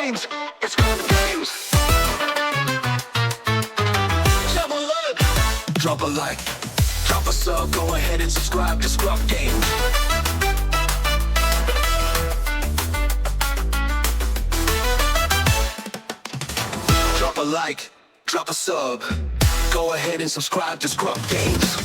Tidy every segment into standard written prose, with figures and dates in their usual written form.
games. It's ScrubGames. Double up. Drop a like, drop a sub, go ahead and subscribe to ScrubGames. Drop a like, drop a sub, go ahead and subscribe to ScrubGames.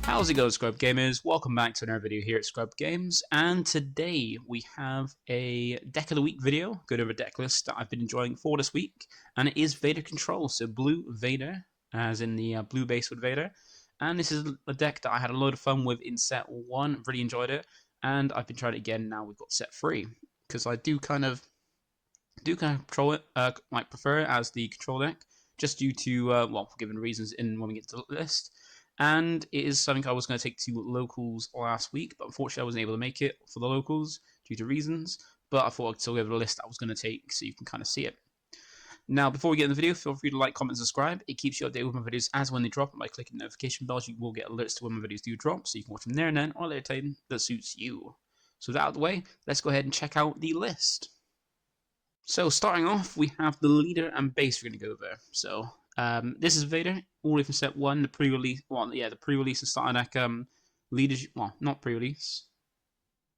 How's it going, Scrub Gamers? Welcome back to another video here at Scrub Games, and today we have a deck of the week video, going over a deck list that I've been enjoying for this week, and it is Vader Control, so Blue Vader, as in the blue base with Vader, and this is a deck that I had a load of fun with in set 1, really enjoyed it, and I've been trying it again now we've got set 3, because I do kind of control it, prefer it as the control deck, just due to, well, for given reasons when we get to the list. And it is something I was going to take to locals last week, but unfortunately I wasn't able to make it for the locals due to reasons. But I thought I'd still give it a list I was going to take so you can kind of see it. Now, before we get in the video, feel free to like, comment, and subscribe. It keeps you updated with my videos as when they drop. And by clicking the notification bells, you will get alerts to when my videos do drop, so you can watch them there and then, or later time that suits you. So with that out of the way, let's go ahead and check out the list. So starting off, we have the leader and base we're going to go over. So this is Vader, all the way from set 1, the pre-release, well, yeah, the pre-release and starter deck, leadership, well, not pre-release.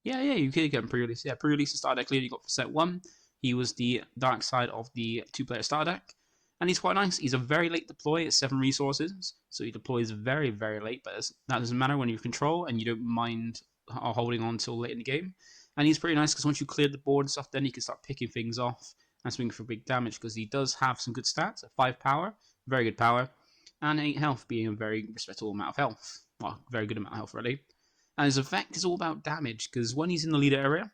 Yeah, you could get him pre-release. Yeah, pre-release and starter deck leader you got for set 1. He was the dark side of the 2-player starter deck. And he's quite nice. He's a very late deploy at 7 resources. So he deploys very, very late, but that doesn't matter when you control and you don't mind holding on until late in the game. And he's pretty nice because once you clear the board and stuff, then you can start picking things off and swinging for big damage because he does have some good stats, 5 power, very good power, and 8 health being a very respectable amount of health. Well, very good amount of health, really. And his effect is all about damage, because when he's in the leader area,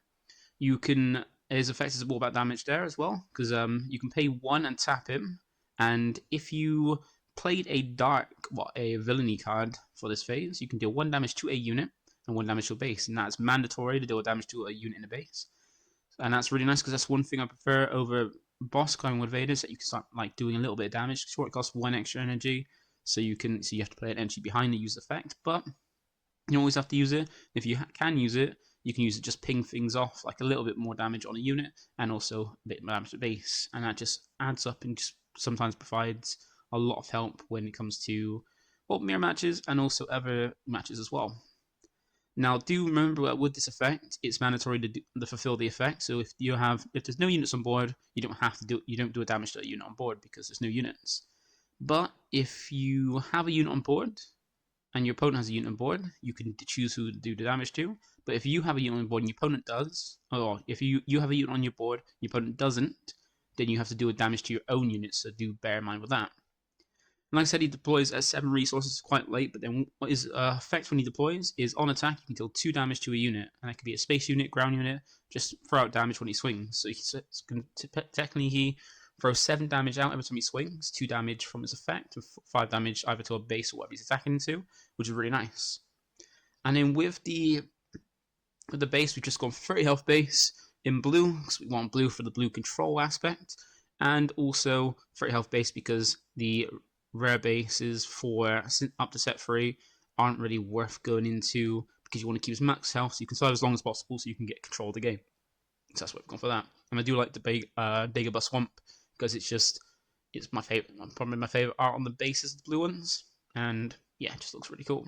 his effect is all about damage there as well, because you can pay 1 and tap him, and if you played a Villainy card for this phase, you can deal 1 damage to a unit, and 1 damage to a base, and that's mandatory to deal damage to a unit in a base. And that's really nice, because that's one thing I prefer over boss going with Vader, is that you can start doing a little bit of damage. Sure, it costs 1 extra energy, so you have to play an energy behind the use effect, but you don't always have to use it. If you can use it, you can use it just ping things off, like a little bit more damage on a unit, and also a bit more damage to base, and that just adds up and just sometimes provides a lot of help when it comes to mirror matches and also other matches as well. Now, do remember that with this effect, it's mandatory to fulfill the effect. So if there's no units on board, you don't do a damage to a unit on board because there's no units. But if you have a unit on board and your opponent has a unit on board, you can choose who to do the damage to. But if you have a unit on board and your opponent does, or if you have a unit on your board, your opponent doesn't, then you have to do a damage to your own unit. So do bear in mind with that. And like I said, he deploys at 7 resources quite late, but then what his effect when he deploys is on attack, you can deal 2 damage to a unit. And that could be a space unit, ground unit, just throw out damage when he swings. So technically he throws 7 damage out every time he swings, 2 damage from his effect, and 5 damage either to a base or whatever he's attacking into, which is really nice. And then with the base, we've just gone 30 health base in blue, because we want blue for the blue control aspect, and also 30 health base because the rare bases for up to set 3 aren't really worth going into because you want to keep his max health so you can survive as long as possible so you can get control of the game. So that's why I've gone for that. And I do like the Dagobah Swamp because it's my favorite, probably my favorite art on the bases of the blue ones, and yeah, it just looks really cool.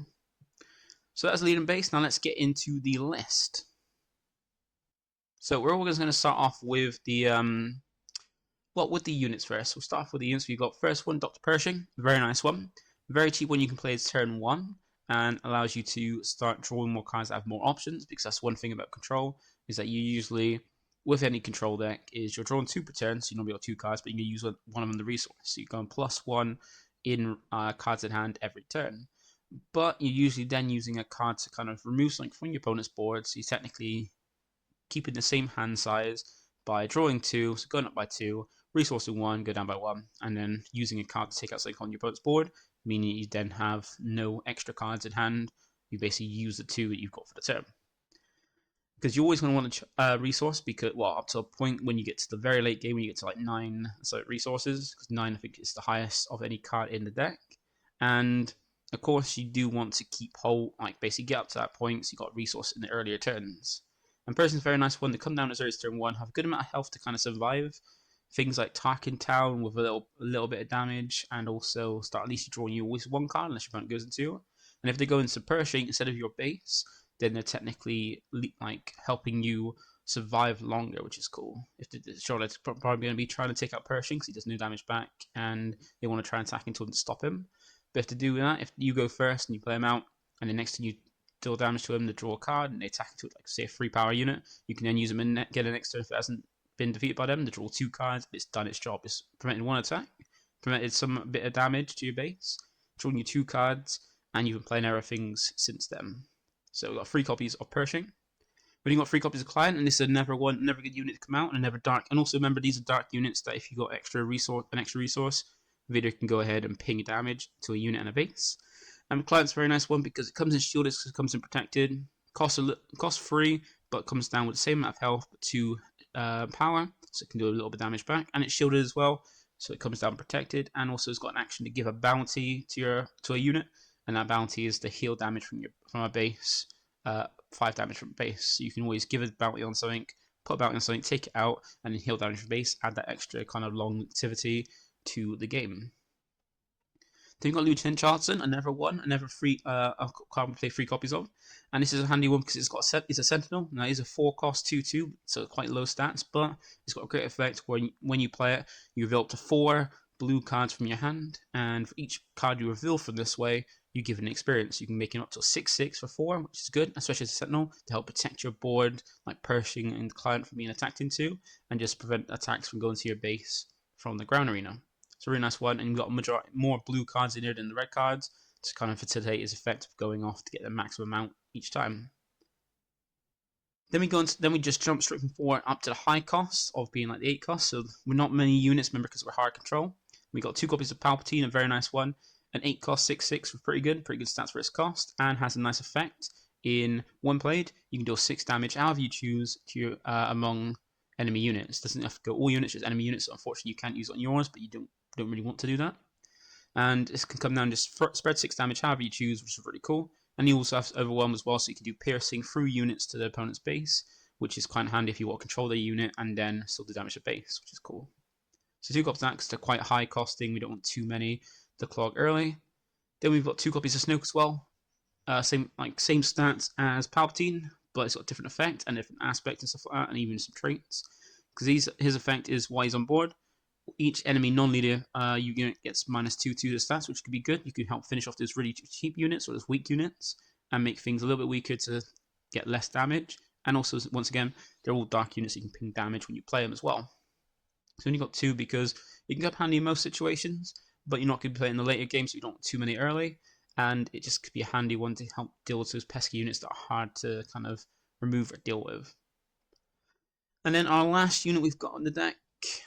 So that's lead and base. Now let's get into the list. So we're always going to start off with the with the units first. We'll start off with the units. We've got first one, Dr. Pershing, very nice one. Very cheap one you can play as turn 1 and allows you to start drawing more cards that have more options, because that's one thing about control, is that you usually, with any control deck, is you're drawing 2 per turn, so you normally got 2 cards, but you can use one of them in the resource. So you're going +1 in cards in hand every turn. But you're usually then using a card to kind of remove something from your opponent's board, so you're technically keeping the same hand size by drawing 2, so going up by 2, resourcing 1, go down by 1, and then using a card to take out something on your opponent's board, meaning you then have no extra cards in hand. You basically use the 2 that you've got for the turn. Because you're always going to want a resource, because, well, up to a point when you get to the very late game, when you get to 9 resources, because 9 I think is the highest of any card in the deck. And of course, you do want to keep basically get up to that point, so you got resource in the earlier turns. And Pershing's a very nice one. They come down as early as turn 1, have a good amount of health to kind of survive. Things like Tarkin Town with a little bit of damage, and also start at least drawing you always one card unless your opponent goes into you. And if they go into Pershing instead of your base, then they're technically like helping you survive longer, which is cool. If Charlotte's probably going to be trying to take out Pershing because he does no damage back, and they want to try and attack until they stop him. But if to do that, if you go first and you play him out, and the next time you deal damage to him, they draw a card and they attack into it, like say a 3-power unit, you can then use them and get an next turn if it hasn't been defeated by them. They draw 2 cards. It's done its job. It's prevented 1 attack, prevented some bit of damage to your base, drawing you 2 cards, and you've been playing other things since then. So we've got 3 copies of Pershing. We've got 3 copies of Client, and this is never good unit to come out, and never dark. And also remember, these are dark units that if you got an extra resource, Vader can go ahead and ping damage to a unit and a base. And Client's a very nice one because it comes in shielded, because it comes in protected, costs 3, but comes down with the same amount of health but 2 power, so it can do a little bit of damage back, and it's shielded as well, so it comes down protected, and also it's got an action to give a bounty to a unit, and that bounty is to heal damage from a base, 5 damage from base. So you can always give a bounty on something, put a bounty on something, take it out, and then heal damage from base, add that extra kind of longevity to the game. Then you've got Lieutenant Charlton, another card we play 3 copies of. And this is a handy one because it's a Sentinel. Now, it's a 4-cost 2/2, so quite low stats, but it's got a great effect where when you play it, you reveal up to 4 blue cards from your hand, and for each card you reveal from this way, you give an experience. You can make it up to 6/6 for 4, which is good, especially as a Sentinel, to help protect your board, like Pershing and the Client from being attacked into, and just prevent attacks from going to your base from the ground arena. It's a really nice one, and you've got more blue cards in here than the red cards to kind of facilitate his effect of going off to get the maximum amount each time. Then we just jump straight from 4 up to the high cost of being like the 8 cost. So we're not many units, remember, because we're hard control. We got 2 copies of Palpatine, a very nice one. An 8 cost 6/6 was pretty good stats for its cost, and has a nice effect. In one played, you can deal 6 damage however you choose to among enemy units. Doesn't have to go all units, just enemy units. So unfortunately, you can't use it on yours, but you don't really want to do that. And this can come down and just spread 6 damage however you choose, which is really cool. And you also have Overwhelm as well, so you can do piercing through units to the opponent's base, which is kind of handy if you want to control their unit and then still do damage to base, which is cool. So 2 copies of that because they're quite high costing. We don't want too many to clog early. Then we've got 2 copies of Snoke as well. Same stats as Palpatine, but it's got a different effect and different aspect and stuff like that, and even some traits. Because his effect is while he's on board, each enemy non-leader unit gets -2 to the stats, which could be good. You can help finish off those really cheap units or those weak units and make things a little bit weaker to get less damage. And also, once again, they're all dark units, so you can ping damage when you play them as well. So only got 2 because it can come handy in most situations, but you're not going to be playing in the later games, so you don't want too many early. And it just could be a handy one to help deal with those pesky units that are hard to kind of remove or deal with. And then our last unit we've got on the deck,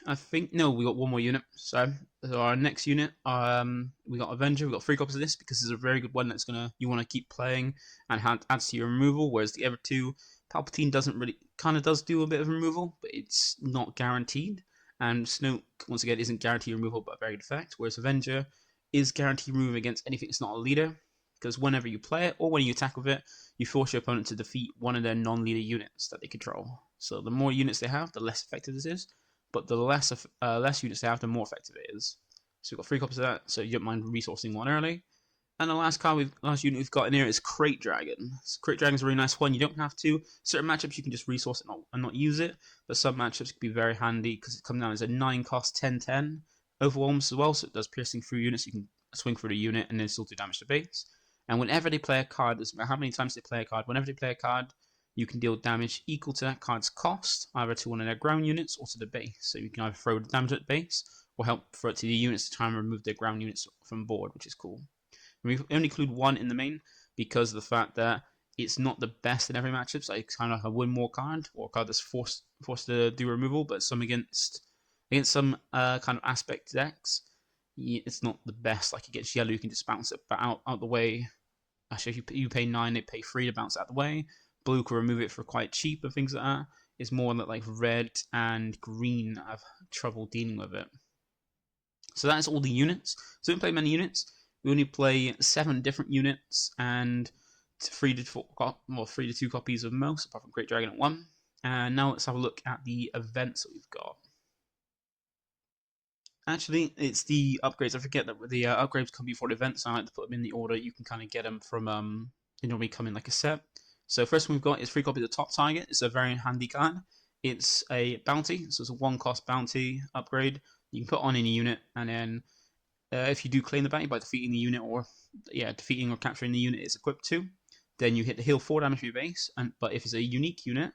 we got 1 more unit. So our next unit, we got Avenger. We got 3 copies of this because it's a very good one that's you want to keep playing and adds to your removal. Whereas the other 2, Palpatine does do a bit of removal, but it's not guaranteed. And Snoke, once again, isn't guaranteed removal, but a very good effect. Whereas Avenger is guaranteed removal against anything that's not a leader, because whenever you play it or when you attack with it, you force your opponent to defeat one of their non-leader units that they control. So the more units they have, the less effective this is. But the less units they have, the more effective it is. So we've got 3 copies of that, so you don't mind resourcing 1 early. And the last unit we've got in here is Crate Dragon. So Crate Dragon's a really nice one. You don't have to. Certain matchups you can just resource it and not use it, but some matchups can be very handy because it comes down as a 9 cost 10/10 overwhelms as well, so it does piercing through units. You can swing through the unit and then still do damage to base. And whenever they play a card, doesn't matter how many times they play a card, whenever they play a card, you can deal damage equal to that card's cost, either to one of their ground units or to the base. So you can either throw the damage at the base or help throw it to the units to try and remove their ground units from board, which is cool. And we only include 1 in the main because of the fact that it's not the best in every matchup. So it's kind of like a win more card or a card that's forced to do removal, but some against some kind of aspect decks, it's not the best. Like against yellow, you can just bounce it out the way. Actually, if you pay 9, they pay 3 to bounce it out the way. Blue can remove it for quite cheap and things like that. It's more that like red and green have trouble dealing with it. So that's all the units. So we don't play many units. We only play 7 different units, and 3 to 4, well, 3 to 2 copies of most, apart from Great Dragon at 1. And now let's have a look at the events that we've got. Actually, it's the upgrades. I forget that the upgrades come before the events. I like to put them in the order. You can kind of get them from, they normally come in like a set. So first one we've got is 3 copies of Top Target. It's a very handy card. It's a bounty, so it's a 1-cost bounty upgrade. You can put on any unit, and then if you do claim the bounty by defeating the unit, or defeating or capturing the unit it's equipped to, then you hit to heal 4 damage for your base. But if it's a unique unit,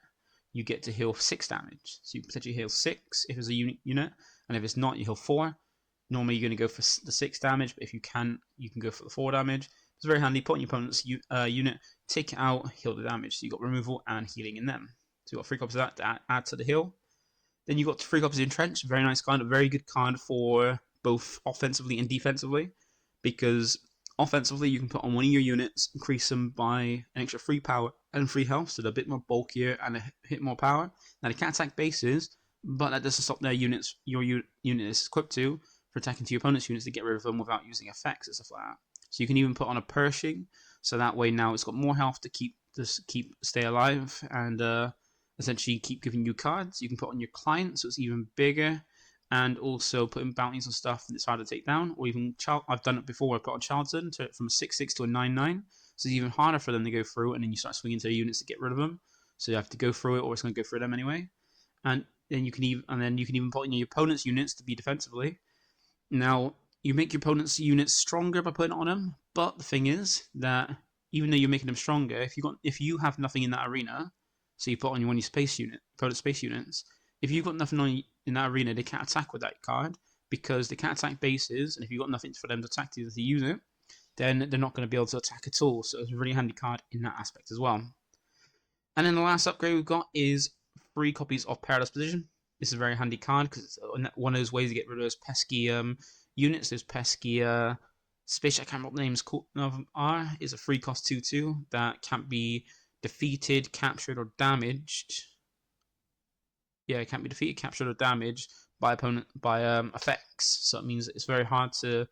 you get to heal 6 damage. So you potentially heal 6 if it's a unique unit, and if it's not, you heal 4. Normally you're going to go for the 6 damage, but if you can go for the 4 damage. It's very handy. Put on your opponent's unit, take it out, heal the damage. So you got removal and healing in them. So you got 3 copies of that to add to the heal. Then you got 3 copies of Entrench. Very nice card, a very good card for both offensively and defensively, because offensively you can put on one of your units, increase them by an extra 3 power and 3 health, so they're a bit more bulkier and hit more power. Now they can't attack bases, but that doesn't stop their units, your unit is equipped to, for attacking to your opponent's units to get rid of them without using effects and stuff like that. So you can even put on a Pershing, so that way now it's got more health to stay alive, and essentially keep giving you cards. You can put on your client, so it's even bigger, and also put in bounties on stuff that it's hard to take down, or even I've done it before. I've got on Charlton from a 6/6 to a 9/9, so it's even harder for them to go through, and then you start swinging to units to get rid of them. So you have to go through it, or it's going to go through them anyway. And then you can even put in your opponent's units to be defensively. Now you make your opponent's units stronger by putting it on them, but the thing is that even though you're making them stronger, if you have nothing in that arena, so you put on one of your opponent's space units, if you've got nothing on in that arena, they can't attack with that card, because they can't attack bases, and if you've got nothing for them to attack to use it, then they're not going to be able to attack at all. So it's a really handy card in that aspect as well. And then the last upgrade we've got is 3 copies of Perilous Position. This is a very handy card because it's one of those ways to get rid of those pesky units, those pesky space. I can't remember what the names are. Is a 3-cost 2/2 that can't be defeated, captured, or damaged. Yeah, it can't be defeated, captured, or damaged by effects. So it means it's very hard to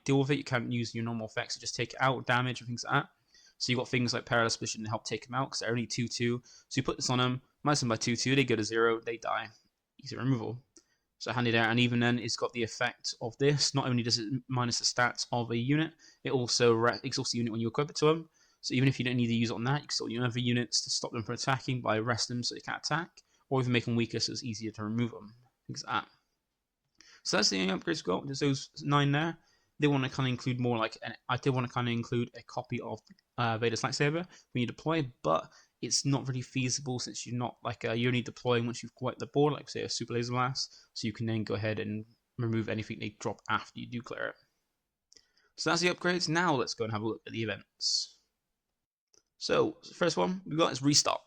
deal with it. You can't use your normal effects to just take it out, damage, and things like that. So you got things like Perilous Position to help take them out because they're only 2/2. So you put this on them, minus them by 2/2, they go to 0, they die. Easy removal. So handy there. And even then, it's got the effect of this. Not only does it minus the stats of a unit, it also exhausts the unit when you equip it to them. So even if you don't need to use it on that, you can still use other units to stop them from attacking by resting them so they can't attack, or even make them weaker so it's easier to remove them. Things like that. So that's the only upgrades we've got. There's those 9 there. They want to kind of include more I did want to kind of include a copy of Vader's lightsaber when you deploy, but it's not really feasible since you're not you're only deploying once you've wiped the board, like say a super laser blast. So you can then go ahead and remove anything they drop after you do clear it. So that's the upgrades. Now let's go and have a look at the events. So the first one we've got is restock.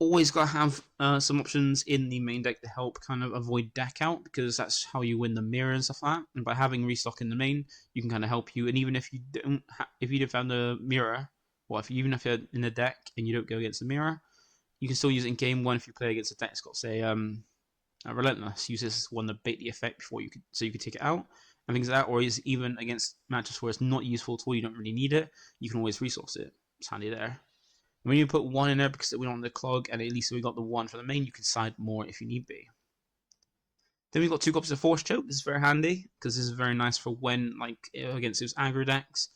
Always got to have some options in the main deck to help kind of avoid deck out, because that's how you win the mirror and stuff like that. And by having restock in the main, you can kind of help you. And even if you don't found the mirror, or even if you're in the deck and you don't go against the mirror, you can still use it in game 1 if you play against a deck that's got, say, a Relentless. Use this as one to bait the effect before you could take it out and things like that. Or is even against matches where it's not useful at all, you don't really need it, you can always resource it. It's handy there. When you put 1 in there because we don't want the clog, and at least we got the 1 for the main, you can side more if you need be. Then we've got 2 copies of Force Choke. This is very handy because this is very nice for when, against those aggro decks,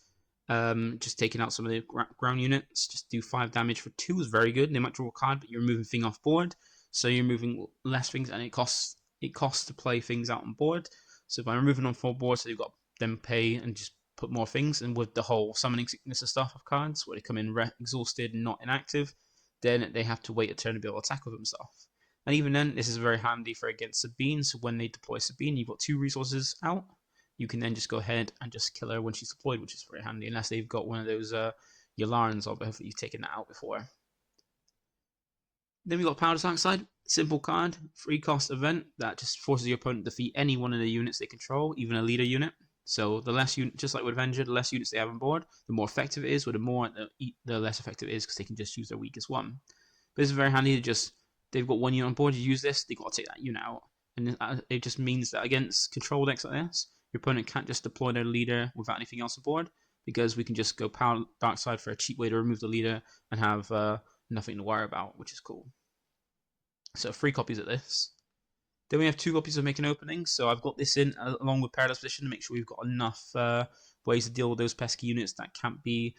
just taking out some of the ground units. Just do 5 damage for 2 is very good. They might draw a card, but you're moving things off board, so you're moving less things, and it costs to play things out on board. So by removing on 4 boards, so you've got them pay and just put more things, and with the whole summoning sickness and stuff of cards where they come in exhausted and not inactive, then they have to wait a turn to be able to attack with themselves. And even then, this is very handy for against Sabine. So when they deploy Sabine, you've got 2 resources out. You can then just go ahead and just kill her when she's deployed, which is very handy, unless they've got one of those Yalarans, or hopefully you've taken that out before. Then we've got Power Attack side. Simple card, 3-cost event that just forces your opponent to defeat any one of the units they control, even a leader unit. So the less unit, just like with Avenger, the less units they have on board, the more effective it is, or the less effective it is because they can just use their weakest one. But it's very handy to they've got 1 unit on board, you use this, they've got to take that unit out. And it just means that against control decks like this, your opponent can't just deploy their leader without anything else on board. because we can just go power dark side for a cheap way to remove the leader and have nothing to worry about, which is cool. So 3 copies of this. Then we have 2 copies of Make an Opening. So I've got this in along with Paradise Position to make sure we've got enough ways to deal with those pesky units that can't be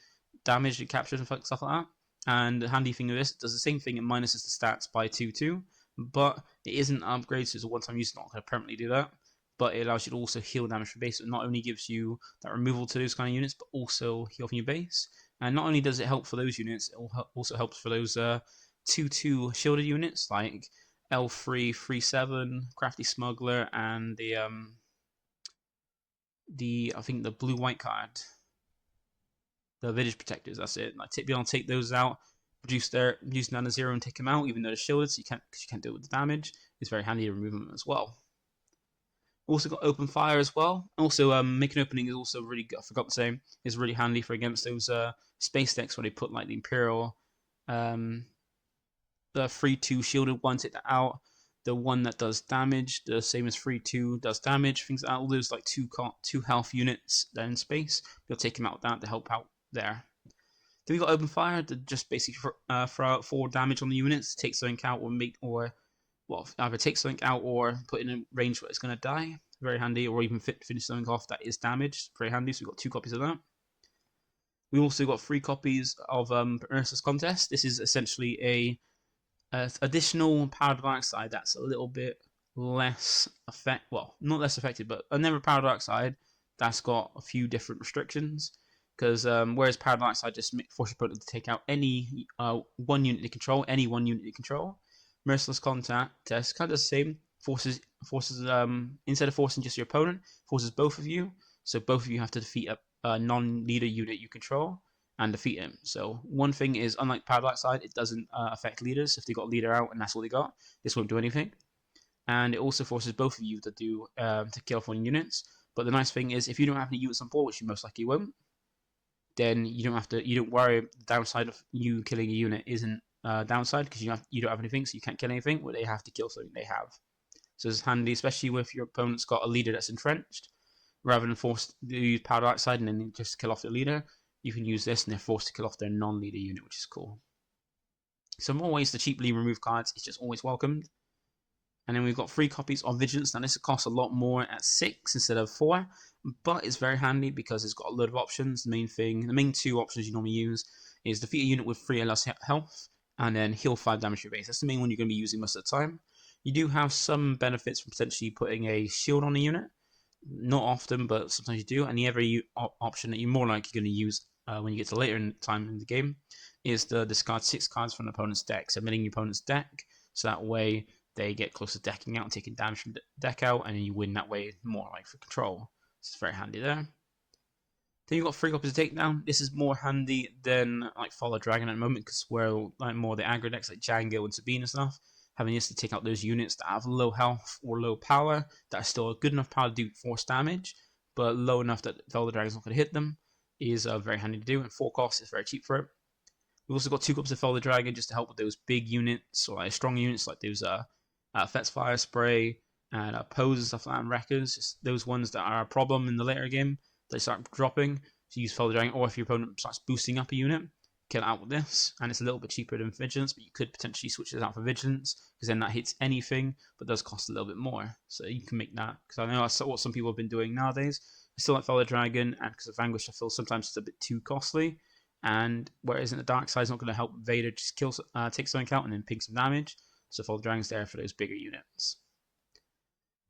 damaged and captured and stuff like that. And the handy thing of this, it does the same thing, it minuses the stats by 2/2, but it isn't an upgrade, so it's a one-time use, not going to permanently do that. But it allows you to also heal damage from base. So it not only gives you that removal to those kind of units, but also heal from your base. And not only does it help for those units, it also helps for those 2/2 shielded units like L3, 3/7, Crafty Smuggler, and the I think the blue-white card, the Vintage Protectors. That's it. Like, be able to take those out, reduce them down to 0, and take them out, even though they're shielded, so you can't deal with the damage. It's very handy to remove them as well. Also got Open Fire as well. Also, Make an Opening is also really good. I forgot to say, is really handy for against those space decks where they put like the Imperial, the 3/2 shielded one, take that out. The one that does damage, the same as 3/2 does damage. Things like that. All those like two health units that are in space, you'll take them out with that to help out there. Then we got Open Fire to just basically throw out 4 damage on the units, take something out, either take something out or put in a range where it's going to die. Very handy, or even finish something off that is damaged. Very handy. So we've got 2 copies of that. We also got 3 copies of Merciless Contest. This is essentially a additional Power Dark Side that's a little bit less not less effective, but another Power Dark Side that's got a few different restrictions. Because whereas Power Dark Side just forces your opponent to take out any one unit they control, Merciless Contest kind of the same. Forces instead of forcing just your opponent, forces both of you. So both of you have to defeat a non-leader unit you control and defeat him. So one thing is, unlike Power Dark Side, it doesn't affect leaders. If they got a leader out and that's all they got, this won't do anything. And it also forces both of you to kill off 1 units. But the nice thing is, if you don't have any units on board, which you most likely won't, then you don't worry. The downside of you killing a unit isn't downside, because you don't have anything, so you can't kill anything. But they have to kill something they have. So it's handy, especially if your opponent's got a leader that's entrenched. Rather than forced to use Power Dark Side and then just kill off the leader, you can use this and they're forced to kill off their non-leader unit, which is cool. So more ways to cheaply remove cards is just always welcomed. And then we've got 3 copies of Vigilance. Now this costs a lot more at 6 instead of 4, but it's very handy because it's got a load of options. The main 2 options you normally use is defeat a unit with 3 or less health, and then heal 5 damage to your base. That's the main one you're going to be using most of the time. You do have some benefits from potentially putting a shield on a unit. Not often, but sometimes you do. And the other option that you're more likely going to use when you get to later in time in the game is to discard 6 cards from the opponent's deck. So milling your opponent's deck, so that way they get close to decking out and taking damage from the deck out, and then you win that way more like for control. So it's very handy there. Then you've got 3 copies of Takedown. This is more handy than like Follow Dragon at the moment, because we're like more the aggro decks like Django and Sabine and stuff. Having this to take out those units that have low health or low power, that are still good enough power to do force damage, but low enough that Follow Dragon's not going to hit them, is very handy to do. And 4 costs is very cheap for it. We've also got 2 copies of Follow Dragon just to help with those big units, or like strong units like those Fet's Fire Spray and Pose and stuff like that, and Wreckers. Just those ones that are a problem in the later game, they start dropping. So use Follow Dragon, or if your opponent starts boosting up a unit, kill it out with this. And it's a little bit cheaper than Vigilance, but you could potentially switch this out for Vigilance, because then that hits anything, but does cost a little bit more. So you can make that, because I know that's what some people have been doing nowadays. I still like Follow Dragon, and because of Vanquish, I feel sometimes it's a bit too costly. And whereas in the dark side, it's not going to help Vader just take something out and then ping some damage. So Follow Dragon's there for those bigger units.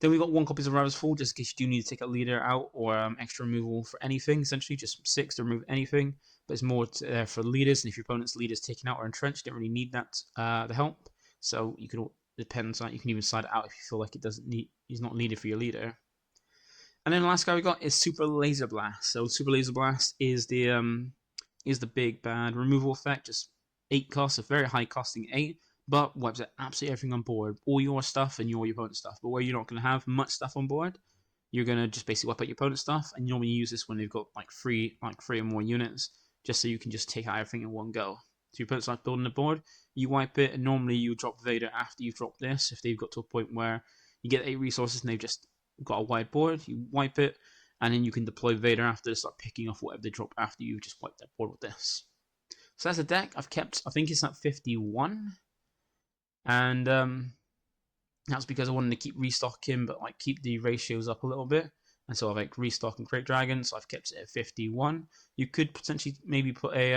Then we've got 1 copy of Ravage Fall, just in case you do need to take a leader out, or extra removal for anything, essentially, just 6 to remove anything. But it's more there for leaders, and if your opponent's leader's taken out or entrenched, you don't really need that the help. So you can depends on, you can even slide it out if you feel like he's not needed for your leader. And then the last guy we got is Super Laser Blast. So Super Laser Blast is the big bad removal effect, just 8 costs, a very high costing 8, but wipes out absolutely everything on board, all your stuff and your opponent's stuff. But where you're not going to have much stuff on board, you're going to just basically wipe out your opponent's stuff, and you normally use this when they've got like 3 or more units, just so you can just take out everything in one go. So your opponent's like building a board, you wipe it, and normally you drop Vader after you've dropped this. If they've got to a point where you get 8 resources and they've just got a wide board, you wipe it, and then you can deploy Vader after to start picking off whatever they drop after you've just wiped their board with this. So that's a deck I've kept. I think it's at 51, and that's because I wanted to keep restocking, but like keep the ratios up a little bit. And so I've like restock and create dragons, so I've kept it at 51. You could potentially maybe put a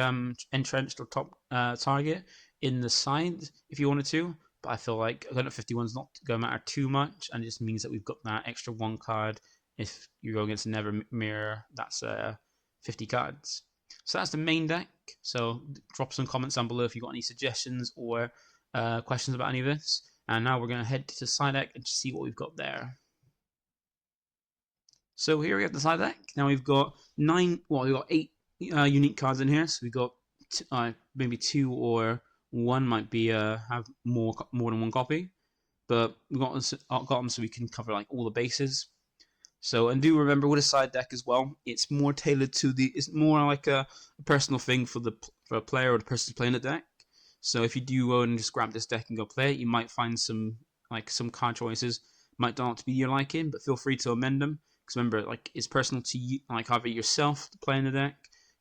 entrenched or top target in the side if you wanted to, but I feel like going at 51 is not going to matter too much, and it just means that we've got that extra 1 card. If you go against Never Mirror, that's 50 cards. So that's the main deck. So drop some comments down below if you've got any suggestions or questions about any of this. And now we're going to head to the side deck and see what we've got there. So here we have the side deck. Now we've got we've got 8 unique cards in here. So we've got maybe 2 or 1 might be have more than 1 copy. But we've got them so we can cover like all the bases. So, and do remember with a side deck as well, it's more tailored to it's more like a personal thing for a player or the person playing the deck. So if you do go and just grab this deck and go play it, you might find some card choices might not be your liking, but feel free to amend them. Because remember, like it's personal to you, like either yourself playing the deck,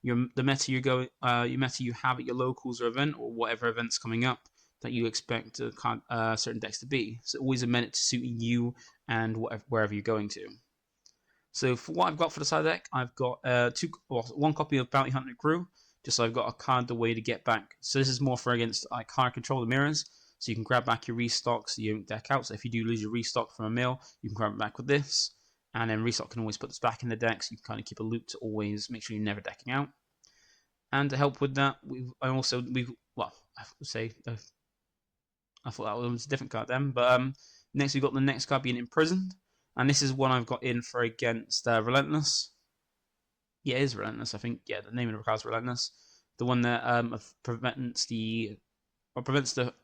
the meta you have at your locals or event or whatever event's coming up that you expect certain decks to be. So always amend it to suit you and wherever you're going to. So for what I've got for the side deck, I've got 1 copy of Bounty Hunter Crew, just so I've got a card the way to get back. So this is more for against like hard control the mirrors, so you can grab back your restock so you don't deck out. So if you do lose your restock from a mill, you can grab it back with this, and then restock can always put this back in the deck, so you can kind of keep a loop to always make sure you're never decking out. And to help with that, I would say I thought that was a different card then, but next we've got the next card being Imprisoned. And this is one I've got in for against Relentless. Yeah, it is Relentless, I think. Yeah, the name of the card is Relentless. The one that prevents the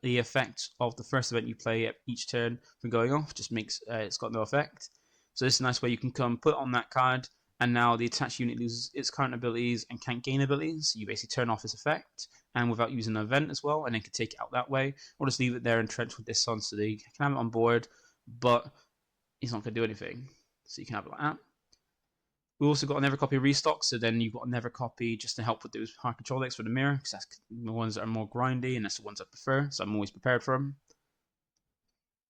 effect of the first event you play at each turn from going off. Just makes it's got no effect. So this is a nice way you can come put on that card, and now the attached unit loses its current abilities and can't gain abilities. So you basically turn off its effect, and without using an event as well, and then can take it out that way, or just leave it there entrenched with this on, so they can have it on board, but it's not going to do anything. So you can have it like that. We also got another copy of Restock, so then you've got another copy just to help with those hard control decks for the mirror, because that's the ones that are more grindy, and that's the ones I prefer, so I'm always prepared for them.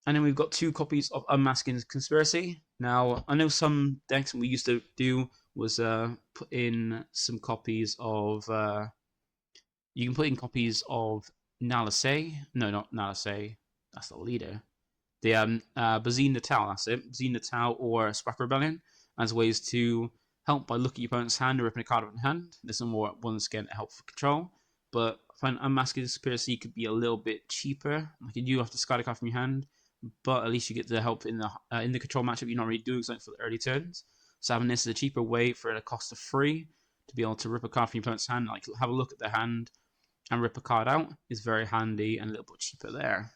And then we've got 2 copies of Unmasking Conspiracy. Now, I know some decks we used to do was put in some copies of... you can put in copies of Nalisay. No, not Nalisay. That's the leader. The Bazine Natal, that's it. Bazine Natal or Sprack Rebellion as ways to help by looking at your opponent's hand and ripping a card off your hand. There's some more ones again to help for control, but I find Unmasking Conspiracy could be a little bit cheaper. Like you do have to discard a card from your hand, but at least you get the help in the control matchup you're not really doing something for the early turns. So having this is a cheaper way for a cost of 3 to be able to rip a card from your opponent's hand, like have a look at their hand and rip a card out is very handy and a little bit cheaper there.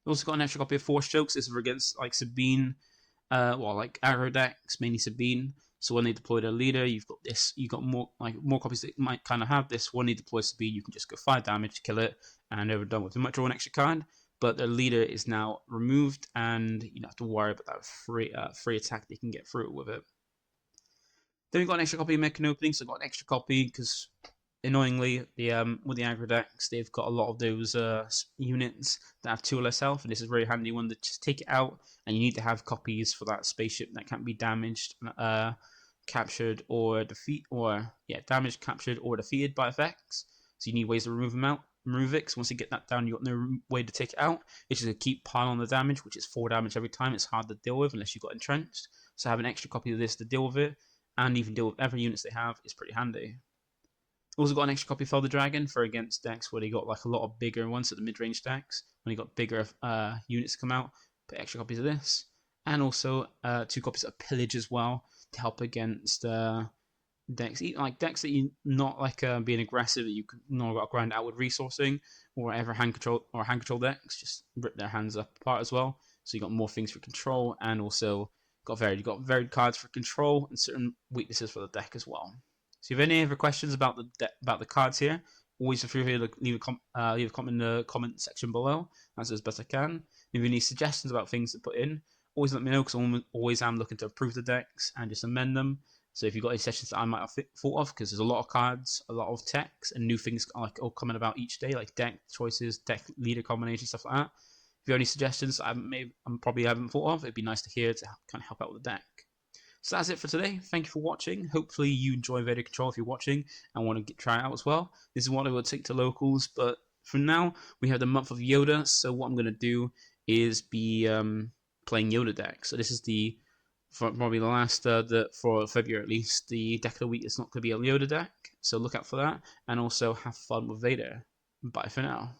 We also got an extra copy of Force Chokes. This is against like Sabine, like aggro decks, mainly Sabine. So when they deploy their leader, you've got this. You've got more copies that might kind of have this. When they deploy Sabine, you can just go 5 damage, kill it, and overdone with. You might draw an extra card, but their leader is now removed, and you don't have to worry about that free attack they can get through with it. Then we got an extra copy of Mechan Opening, so I got an extra copy because annoyingly, with the aggro decks, they've got a lot of those units that have 2 or less health, and this is a very handy one to just take it out, and you need to have copies for that spaceship that can't be damaged, captured, or damaged, captured, or defeated by effects. So you need ways to remove them out. Remove it, because once you get that down, you've got no way to take it out. It's just to keep piling on the damage, which is 4 damage every time. It's hard to deal with unless you've got entrenched. So have an extra copy of this to deal with it, and even deal with every units they have is pretty handy. Also got an extra copy of Felder Dragon for against decks where they got like a lot of bigger ones at the mid-range decks. When you got bigger units come out, put extra copies of this. And also 2 copies of Pillage as well to help against decks. Like decks that you not like being aggressive, that you can not got to grind out with resourcing, or whatever hand control decks, just rip their hands apart as well. So you got more things for control, and also got varied cards for control and certain weaknesses for the deck as well. So if you have any other questions about the cards here, always feel free to leave a comment in the comment section below. That's as best I can. If you have any suggestions about things to put in, always let me know, because I always am looking to improve the decks and just amend them. So if you've got any sessions that I might have thought of, because there's a lot of cards, a lot of techs, and new things like all coming about each day, like deck choices, deck leader combinations, stuff like that. If you have any suggestions I probably haven't thought of, it'd be nice to hear to kind of help out with the deck. So that's it for today. Thank you for watching. Hopefully you enjoy Vader Control if you're watching and want to try it out as well. This is what I will take to locals, but for now we have the month of Yoda. So what I'm going to do is be playing Yoda deck. So this is for probably the last for February at least. The deck of the week is not going to be a Yoda deck, so look out for that. And also have fun with Vader. Bye for now.